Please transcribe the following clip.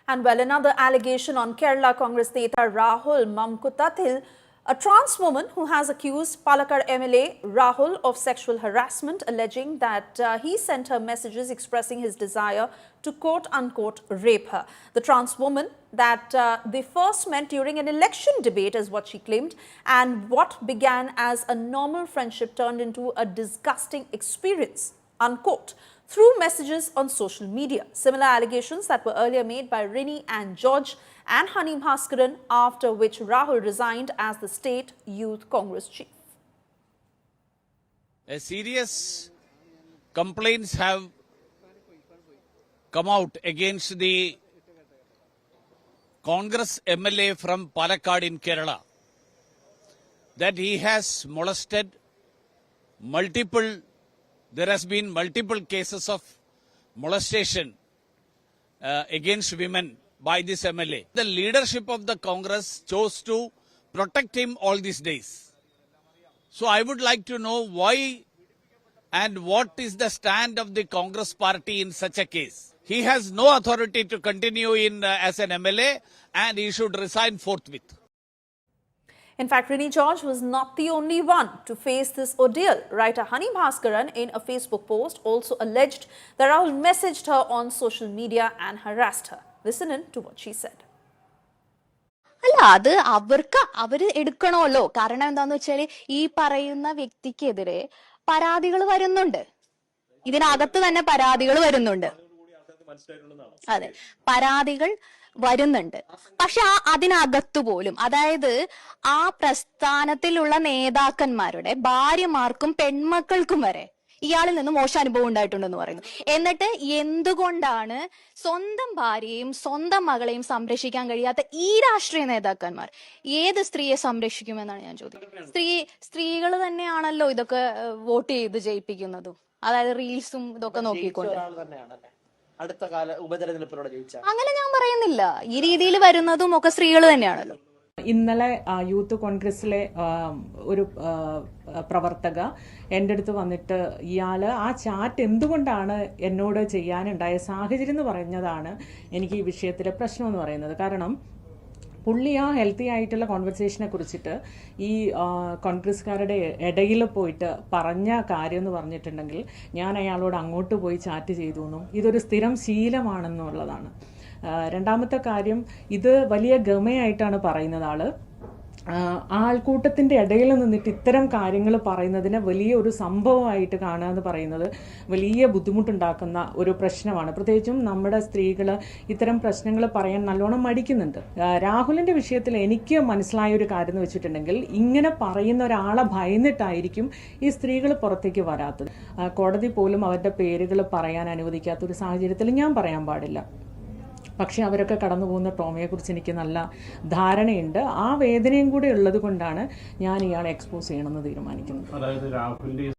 And well, another allegation on Kerala Congress Neta Rahul Mamkutathil, a trans woman who has accused Palakkad MLA Rahul of sexual harassment, alleging that he sent her messages expressing his desire to quote-unquote rape her. The trans woman that they first met during an election debate is what she claimed, and what began as a normal friendship turned into a disgusting experience, unquote, through messages on social media. Similar allegations that were earlier made by Rini and George and Hani Bhaskaran, after which Rahul resigned as the State Youth Congress chief. A serious complaints have come out against the Congress MLA from Palakkad in Kerala, that he has molested there has been multiple cases of molestation against women by this MLA. The leadership of the Congress chose to protect him all these days. So I would like to know why and what is the stand of the Congress party in such a case. He has no authority to continue as an MLA, and he should resign forthwith. In fact, Rini George was not the only one to face this ordeal. Writer Hani Bhaskaran, in a Facebook post, also alleged that Rahul messaged her on social media and harassed her. Listen in to what she said. അല്ല, അത് അവര് എടുക്കണമല്ലോ. കാരണം എന്താന്ന് വെച്ചാല് ഈ പറയുന്ന വ്യക്തിക്കെതിരെ പരാതികൾ വരുന്നുണ്ട്. ഇതിനകത്ത് തന്നെ പരാതികൾ വരുന്നുണ്ട്. അതെ, പരാതികൾ വരുന്നുണ്ട്. പക്ഷെ അതിനകത്തു പോലും, അതായത് ആ പ്രസ്ഥാനത്തിലുള്ള നേതാക്കന്മാരുടെ ഭാര്യമാർക്കും പെൺമക്കൾക്കും വരെ ഇയാളിൽ നിന്ന് മോശം അനുഭവം ഉണ്ടായിട്ടുണ്ടെന്ന് പറയുന്നു. എന്നിട്ട് എന്തുകൊണ്ടാണ് സ്വന്തം ഭാര്യയെയും സ്വന്തം മകളെയും സംരക്ഷിക്കാൻ കഴിയാത്ത ഈ രാഷ്ട്രീയ നേതാക്കന്മാർ ഏത് സ്ത്രീയെ സംരക്ഷിക്കുമെന്നാണ് ഞാൻ ചോദിക്കുന്നത്. സ്ത്രീകൾ തന്നെയാണല്ലോ ഇതൊക്കെ വോട്ട് ചെയ്ത് ജയിപ്പിക്കുന്നതും, അതായത് റീൽസും ഇതൊക്കെ നോക്കിക്കൊണ്ട്. അടുത്ത കാല ഉപതെരഞ്ഞെടുപ്പിലൂടെ ജയിച്ച അങ്ങനെ ഞാൻ പറയുന്നില്ല. ഈ രീതിയിൽ വരുന്നതും ഒക്കെ സ്ത്രീകൾ തന്നെയാണല്ലോ. ഇന്നലെ യൂത്ത് കോൺഗ്രസിലെ ഒരു പ്രവർത്തക എൻ്റെ അടുത്ത് വന്നിട്ട് ഇയാൾ ആ ചാറ്റ് എന്തുകൊണ്ടാണ് എന്നോട് ചെയ്യാനുണ്ടായ സാഹചര്യം എന്ന് പറഞ്ഞതാണ് എനിക്ക് ഈ വിഷയത്തിലെ പ്രശ്നം എന്ന് പറയുന്നത്. കാരണം പുള്ളി ആ ഹെൽത്തി ആയിട്ടുള്ള കോൺവെർസേഷനെ കുറിച്ചിട്ട് ഈ കോൺഗ്രസ്സുകാരുടെ ഇടയിൽ പോയിട്ട് പറഞ്ഞ കാര്യം എന്ന് പറഞ്ഞിട്ടുണ്ടെങ്കിൽ ഞാൻ അയാളോട് അങ്ങോട്ട് പോയി ചാറ്റ് ചെയ്തു എന്നും ഇതൊരു സ്ഥിരം ശീലമാണെന്നുള്ളതാണ്. രണ്ടാമത്തെ കാര്യം, ഇത് വലിയ ഗമയായിട്ടാണ് പറയുന്നത്. ആൾക്കൂട്ടത്തിൻ്റെ ഇടയിൽ നിന്നിട്ട് ഇത്തരം കാര്യങ്ങൾ പറയുന്നതിനെ വലിയ ഒരു സംഭവമായിട്ട് കാണുക എന്ന് പറയുന്നത് വലിയ ബുദ്ധിമുട്ടുണ്ടാക്കുന്ന ഒരു പ്രശ്നമാണ്. പ്രത്യേകിച്ചും നമ്മുടെ സ്ത്രീകൾ ഇത്തരം പ്രശ്നങ്ങൾ പറയാൻ നല്ലോണം മടിക്കുന്നുണ്ട്. രാഹുലിൻ്റെ വിഷയത്തിൽ എനിക്ക് മനസ്സിലായ ഒരു കാര്യം എന്ന് വെച്ചിട്ടുണ്ടെങ്കിൽ, ഇങ്ങനെ പറയുന്ന ഒരാളെ ഭയന്നിട്ടായിരിക്കും ഈ സ്ത്രീകൾ പുറത്തേക്ക് വരാത്തത്. കോടതി പോലും അവരുടെ പേരുകൾ പറയാൻ അനുവദിക്കാത്തൊരു സാഹചര്യത്തിൽ ഞാൻ പറയാൻ പാടില്ല. പക്ഷേ അവരൊക്കെ കടന്നു പോകുന്ന ട്രോമയെക്കുറിച്ച് എനിക്ക് നല്ല ധാരണയുണ്ട്. ആ വേദനയും കൂടെ ഉള്ളത് കൊണ്ടാണ് ഞാൻ ഇയാളെ എക്സ്പോസ് ചെയ്യണമെന്ന് തീരുമാനിക്കുന്നത്.